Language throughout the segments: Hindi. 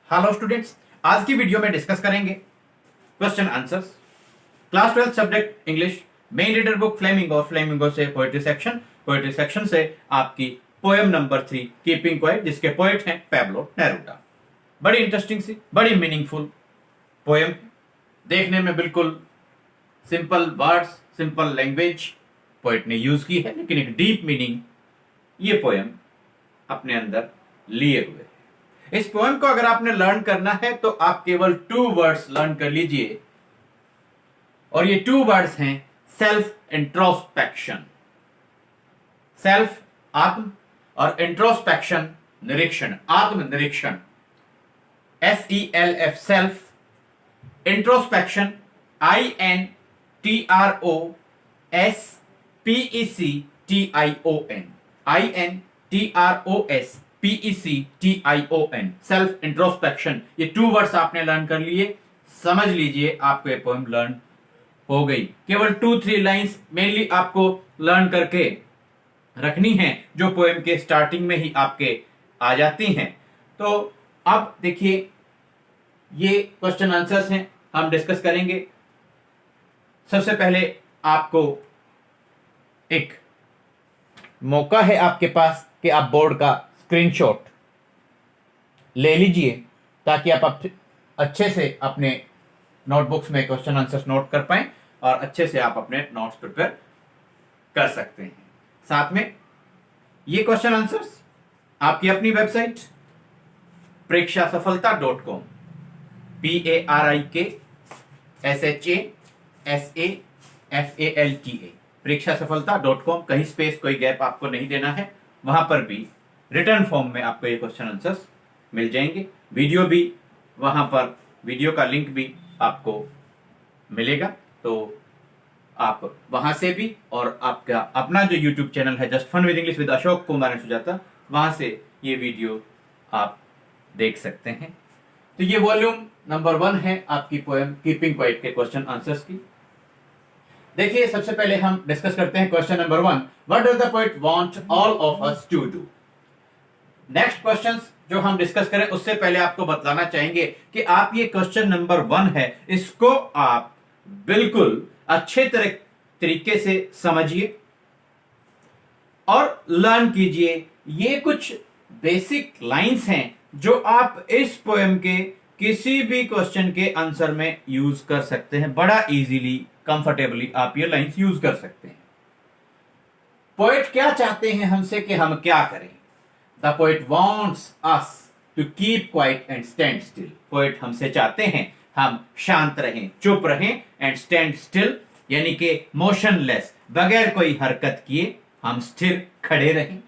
हेलो स्टूडेंट्स, आज की वीडियो में डिस्कस करेंगे question answers class 12 subject English main reader book flamingo और फ्लेमिंगो से पोएट्री सेक्शन से आपकी पोएम नंबर 3 कीपिंग क्वाइट, जिसके पोएट हैं पैब्लो नेरूदा। बड़ी इंटरेस्टिंग सी, बड़ी मीनिंगफुल पोएम, देखने में बिल्कुल simple words, simple language poet ने यूज की है, लेकिन एक डीप मीनिंग ये पोएम अपने अंदर लिए हुए है। इस पोएम को अगर आपने लर्न करना है तो आप केवल 2 वर्ड्स लर्न कर लीजिए, और ये 2 वर्ड्स हैं सेल्फ इंट्रोस्पेक्शन। सेल्फ आत्म और इंट्रोस्पेक्शन निरीक्षण, आत्मनिरीक्षण। SELF self, introspection INTROSPECTION self introspection. ये 2 वर्ड्स आपने लर्न कर लिए, समझ लीजिए आपको ये पोएम लर्न हो गई। केवल 2-3 लाइंस मेनली आपको लर्न करके रखनी है, जो पोएम के स्टार्टिंग में ही आपके आ जाती हैं। तो अब देखिए, ये क्वेश्चन आंसर्स हैं, हम डिस्कस करेंगे। सबसे पहले आपको एक मौका है आपके पास कि आप बोर्ड का स्क्रीनशॉट ले लीजिए, ताकि आप अच्छे से अपने नोटबुक्स में क्वेश्चन आंसर्स नोट कर पाएं और अच्छे से आप अपने नोट्स प्रिपेयर कर सकते हैं। साथ में ये क्वेश्चन आंसर्स आपकी अपनी वेबसाइट prekshaSafalta.com PARIKSHASAFALTA prekshaSafalta.com, कहीं स्पेस, कोई गैप आपको नहीं देना है। वहां पर भी रिटर्न फॉर्म में आपको ये क्वेश्चन आंसर्स मिल जाएंगे। वीडियो भी वहां पर, वीडियो का लिंक भी आपको मिलेगा, तो आप वहां से भी, और आपका अपना जो यूट्यूब चैनल है just fun with English with Ashok Kumar and Sujata, वहां से ये वीडियो आप देख सकते हैं। तो ये वॉल्यूम नंबर 1 है आपकी पोएम कीपिंग क्वाइट के क्वेश्चन आंसर्स की। देखिए, सबसे पहले हम डिस्कस करते हैं question number 1, what does the poet want all of us to do. Next questions जो हम डिस्कस करें उससे पहले आपको बतलाना चाहेंगे कि आप ये क्वेश्चन नंबर 1 है, इसको आप बिल्कुल अच्छे तरीके से समझिए और लर्न कीजिए। ये कुछ बेसिक लाइंस हैं जो आप इस पोएम के किसी भी क्वेश्चन के आंसर में यूज कर सकते हैं। बड़ा इजीली, कंफर्टेबली आप ये लाइंस यूज कर सकते हैं। पोएट क्या चाहते हैं हमसे कि हम क्या करें? The poet wants us to keep quiet and stand still. Poet हमसे चाहते हैं हम शांत रहें, चुप रहें, एंड स्टैंड स्टिल यानी कि मोशनलेस, बगैर कोई हरकत किए हम स्थिर खड़े रहें।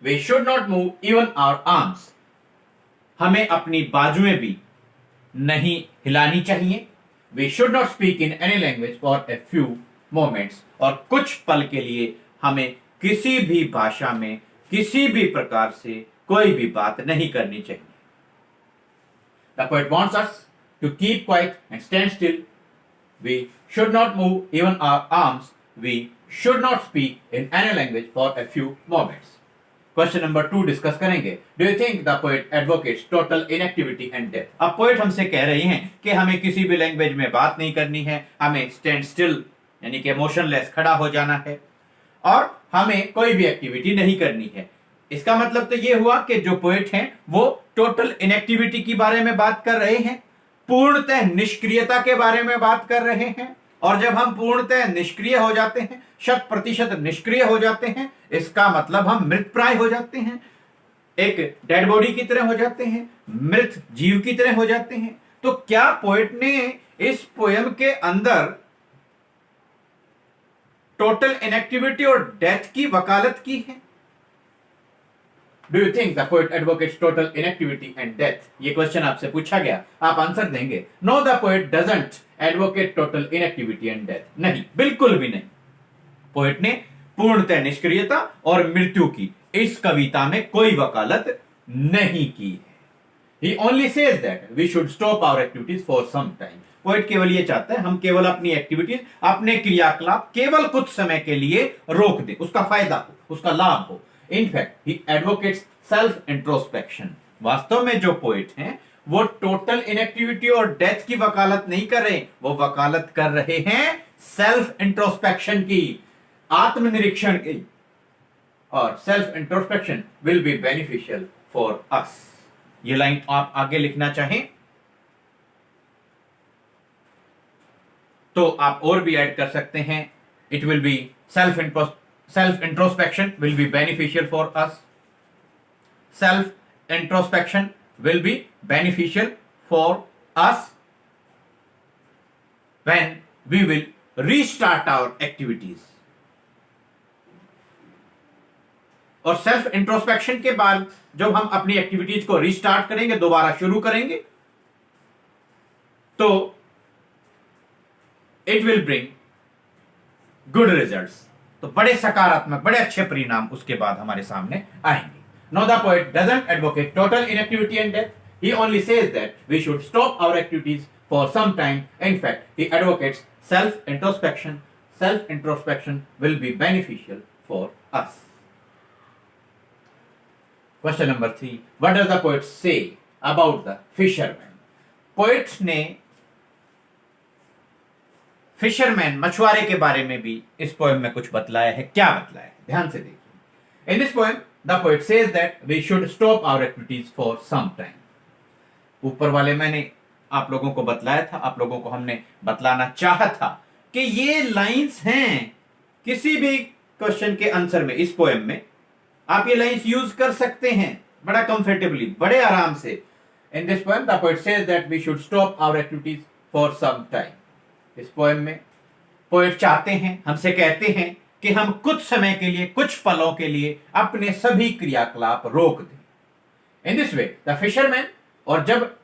We should not move even our arms. हमें अपनी बाजुएं भी नहीं हिलानी चाहिए। We should not speak in any language for a few moments. और कुछ पल के लिए हमें किसी भी भाषा में किसी भी प्रकार से कोई भी बात नहीं करनी चाहिए। The poet wants us to keep quiet and stand still. We should not move even our arms. We should not speak in any language for a few moments. Question number 2 discuss करेंगे। Do you think the poet advocates total inactivity and death. अब पोएट हमसे कह रही हैं कि हमें किसी भी लैंग्वेज में बात नहीं करनी है, हमें स्टैंड स्टिल यानी कि मोशनलेस खड़ा हो जाना है, और हमें कोई भी एक्टिविटी नहीं करनी है। इसका मतलब तो ये हुआ कि जो पोएट हैं वो टोटल इनएक्टिविटी के बारे में बात कर रहे हैं, पूर्णतः निष्क्रियता के बारे में बात कर रहे हैं। और जब हम पूर्णतः निष्क्रिय हो जाते हैं, 100% निष्क्रिय हो जाते हैं, इसका मतलब हम मृतप्राय हो जाते हैं, एक डेड बॉडी की तरह हो जाते हैं, मृत जीव की तरह हो जाते हैं। तो क्या पोएट ने इस पोएम के अंदर टोटल इनएक्टिविटी और डेथ की वकालत की है? Do you think the poet advocates total inactivity and death? ये क्वेश्चन आपसे पूछा गया, आप आंसर देंगे know the poet doesn't advocate total inactivity and death. नहीं, बिल्कुल भी नहीं। पोएट ने पूर्णतः निष्क्रियता और मृत्यु की इस कविता में कोई वकालत नहीं की है। He only says that we should stop our activities for some time. Poet केवल ये चाहता है हम केवल अपनी एक्टिविटीज, अपने क्रियाकलाप केवल कुछ समय के लिए रोक दें, उसका फायदा हो, उसका लाभ हो। In fact he advocates self introspection. वास्तव में जो पोएट हैं वो टोटल इनएक्टिविटी और डेथ की वकालत नहीं कर रहे, वो वकालत कर रहे हैं सेल्फ इंट्रोस्पेक्शन की, आत्मनिरीक्षण की। और self introspection will be beneficial for us. ये लाइन आप आगे लिखना चाहें तो आप और भी ऐड कर सकते हैं। It will be self introspection will be beneficial for us. Self introspection will be beneficial for us when we will restart our activities। और सेल्फ इंट्रोस्पेक्शन के बाद जब हम अपनी एक्टिविटीज को रिस्टार्ट करेंगे, दोबारा शुरू करेंगे, तो it will bring good results. तो बड़े सकारात्मक, बड़े अच्छे परिणाम उसके बाद हमारे सामने आएंगे। Now the poet doesn't advocate total inactivity and death. He only says that we should stop our activities for some time. In fact, he advocates self-introspection. Self-introspection will be beneficial for us. Question number 3. What does the poet say about the fisherman? Poet ने fisherman, मछुआरे के बारे में भी इस पोएम में कुछ बतलाया है। क्या बतलाया है? ध्यान से देखिए। In this poem, the poet says that we should stop our activities for some time. ऊपर वाले मैंने आप लोगों को बतलाया था, आप लोगों को हमने बतलाना चाहा था कि ये लाइंस हैं किसी भी क्वेश्चन के आंसर में। इस पोएम में आप ये लाइंस यूज कर सकते हैं बड़ा कंफर्टेबली, बड़े आराम से। In this poem, the poet says that we should stop our activities for some time. इस पोएम में पोएट चाहते हैं, हमसे कहते हैं कि हम कुछ समय के लिए, कुछ पलों के लिए अपने सभी क्रियाकलाप रोक दें। इन दिस वे द फिशरमैन, और जब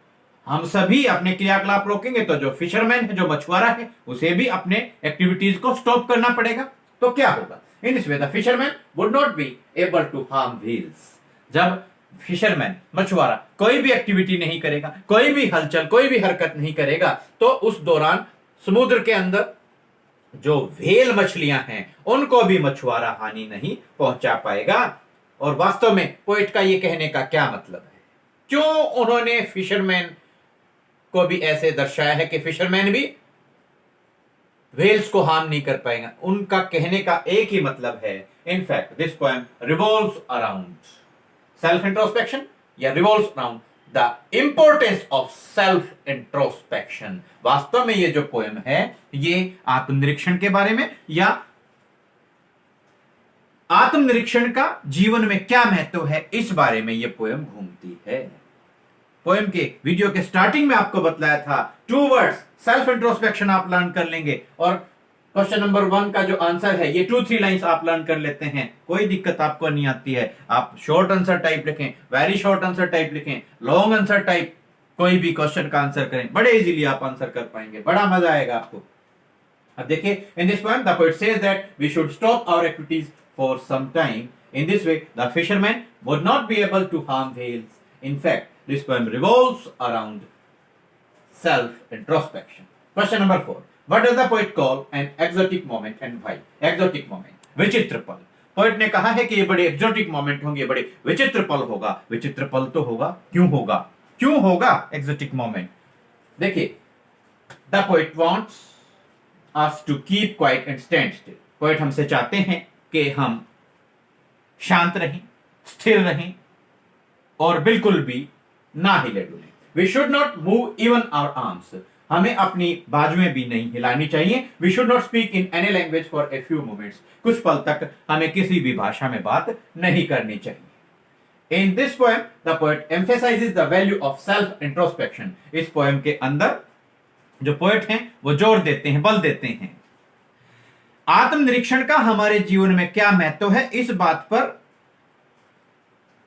हम सभी अपने क्रियाकलाप रोकेंगे तो जो फिशरमैन है, जो मछुआरा है, उसे भी अपने एक्टिविटीज को स्टॉप करना पड़ेगा। तो क्या होगा? In this way the fisherman would not be able to harm whales. जब फिशरमैन, मछुआरा कोई भी एक्टिविटी नहीं करेगा, कोई भी हलचल, कोई भी हरकत नहीं करेगा, तो उस दौरान समुद्र के अंदर जो व्हेल मछलियां हैं उनको भी मछुआरा हानि नहीं पहुंचा पाएगा। और वास्तव में पोएट का ये कहने का क्या मतलब है? क्यों उन्होंने फिशरमैन को भी ऐसे दर्शाया है कि फिशरमैन भी व्हेल्स को हार्म नहीं कर पाएगा? उनका कहने का एक ही मतलब है। In fact this poem revolves around self introspection, या revolves around the importance of self introspection. वास्तव में ये जो पोएम है ये आत्मनिरीक्षण के बारे में, या आत्मनिरीक्षण का जीवन में क्या महत्व है, इस बारे में ये पोएम घूमती है। पोएम के वीडियो के स्टार्टिंग में आपको बतलाया था 2 वर्ड्स सेल्फ इंट्रोस्पेक्शन आप लर्न कर लेंगे, और क्वेश्चन नंबर 1 का जो आंसर है ये 2-3 लाइंस आप लर्न कर लेते हैं, कोई दिक्कत आपको नहीं आती है। आप शॉर्ट आंसर टाइप लिखें, वेरी शॉर्ट आंसर टाइप लिखें, लॉन्ग आंसर टाइप, कोई भी क्वेश्चन का आंसर करें, बड़े इजीली आप आंसर कर पाएंगे, बड़ा मजा आएगा आपको। अब देखिए, in this poem the poet says that we should stop our activities for some time. In this way the fisherman would not be able to harm whales. In fact this poem revolves around self introspection. Question number 4, What does the poet call an exotic moment and why? Exotic moment, विचित्र पल। पोएट ने कहा है कि ये बड़े एक्सोटिक मोमेंट होंगे, बड़े विचित्र पल होगा। विचित्र पल तो होगा, क्यों होगा? क्यों होगा एक्सोटिक मोमेंट? देखिए, the poet wants us to keep quiet and stand still. Poet हमसे चाहते हैं कि हम शांत रहें, स्थिर रहें और बिल्कुल भी ना हिले डुलें। We should not move even our arms. हमें अपनी बाजुएं भी नहीं हिलानी चाहिए। We should not speak in any language for a few moments. कुछ पल तक हमें किसी भी भाषा में बात नहीं करनी चाहिए। इन this poem the poet emphasises the value of self introspection. इस पोएम के अंदर जो पोएट हैं वो जोर देते हैं, बल देते हैं आत्मनिरीक्षण का हमारे जीवन में क्या महत्व है। इस बात पर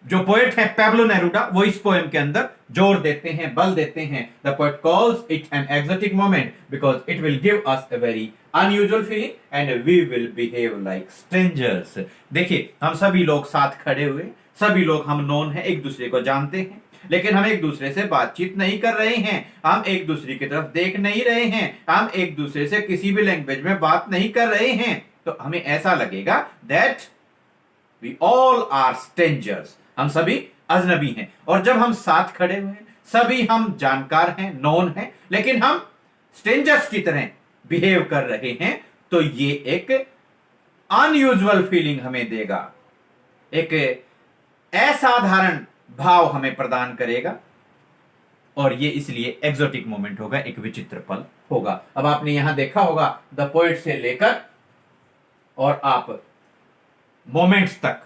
जो पोएट है पैब्लो नेरूडा, वो इस पोएम के अंदर जोर देते हैं, बल देते हैं। The poet calls it an exotic moment because it will give us a very unusual feeling and we will behave like strangers. देखिए, हम सभी लोग साथ खड़े हुए, सभी लोग हम नोन हैं, एक दूसरे को जानते हैं, लेकिन हम एक दूसरे से बातचीत नहीं कर रहे हैं, हम एक दूसरे की तरफ देख नहीं रहे हैं, हम एक दूसरे से किसी भी लैंग्वेज में बात नहीं कर रहे हैं, तो हमें ऐसा लगेगा that we all are strangers, हम सभी अजनबी हैं। और जब हम साथ खड़े हुए हैं, सभी हम जानकार हैं, नोन हैं, लेकिन हम स्ट्रेंजर्स की तरह बिहेव कर रहे हैं, तो ये एक अनयूजुअल फीलिंग हमें देगा, एक असाधारण भाव हमें प्रदान करेगा, और ये इसलिए एक्सोटिक मोमेंट होगा, एक विचित्र पल होगा। अब आपने यहां देखा होगा द पोएट से लेकर और आप मोमेंट्स तक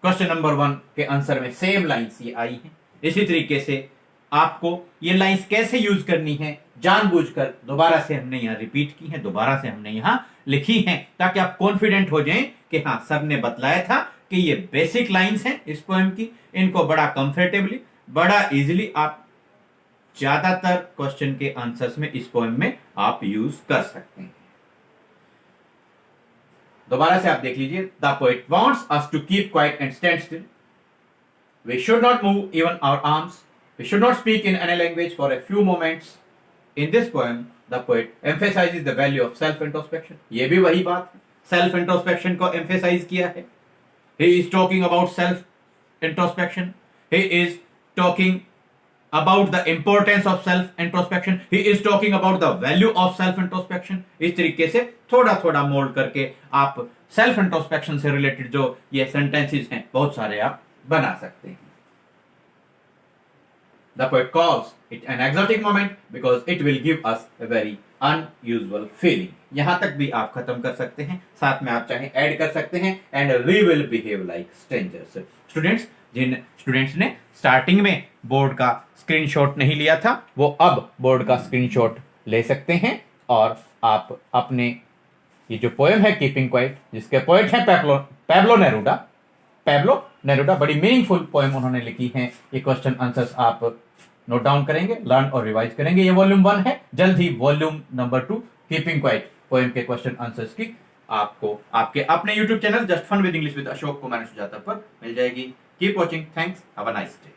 क्वेश्चन नंबर 1 के आंसर में सेम लाइंस ये आई हैं। इसी तरीके से आपको ये लाइंस कैसे यूज करनी है जानबूझकर दोबारा से हमने यहां रिपीट की हैं, दोबारा से हमने यहां लिखी हैं, ताकि आप कॉन्फिडेंट हो जाएं कि हां सर ने बतलाया था कि ये बेसिक लाइंस हैं इस पोएम की, इनको बड़ा कंफर्टेबली, बड़ा इजीली आप ज्यादातर क्वेश्चन के आंसर्स में इस पोएम में आप यूज कर सकते हैं। दोबारा से आप देख लीजिए, the poet wants us to keep quiet and stand still, we should not move even our arms, we should not speak in any language for a few moments. In this poem the poet emphasises the value of self introspection. ये भी वही बात है, सेल्फ इंट्रोस्पेक्शन को एम्फेसाइज किया है। He is talking about self introspection, he is talking about the importance of self introspection, he is talking about the value of self introspection। इस तरीके से थोड़ा थोड़ा मोल्ड करके आप सेल्फ इंट्रोस्पेक्शन से रिलेटेड जो ये सेंटेंसेस हैं बहुत सारे आप बना सकते हैं। The poet calls it an exotic moment because it will give us a very unusual feeling। यहां तक भी आप खत्म कर सकते हैं, साथ में आप चाहे ऐड कर सकते हैं, and we will behave like strangers। Students, जिन स्टूडेंट्स ने स्टार्टिंग में बोर्ड का स्क्रीनशॉट नहीं लिया था, वो अब बोर्ड का स्क्रीनशॉट ले सकते हैं, और आप अपने ये जो पोएम है कीपिंग क्वाइट, जिसके पोएट हैं पैब्लो नेरूदा, बड़ी मीनिंगफुल पोएम उन्होंने लिखी है। ये क्वेश्चन आंसर्स आप नोट डाउन करेंगे, लर्न और रिवाइज करेंगे। ये वॉल्यूम 1 है, जल्द ही volume number 2 keeping quiet poem के क्वेश्चन आंसर्स की आपको आपके अपने YouTube channel just fun with English with Ashok Kumar Sujata पर मिल जाएगी। Keep watching, thanks, have a nice day.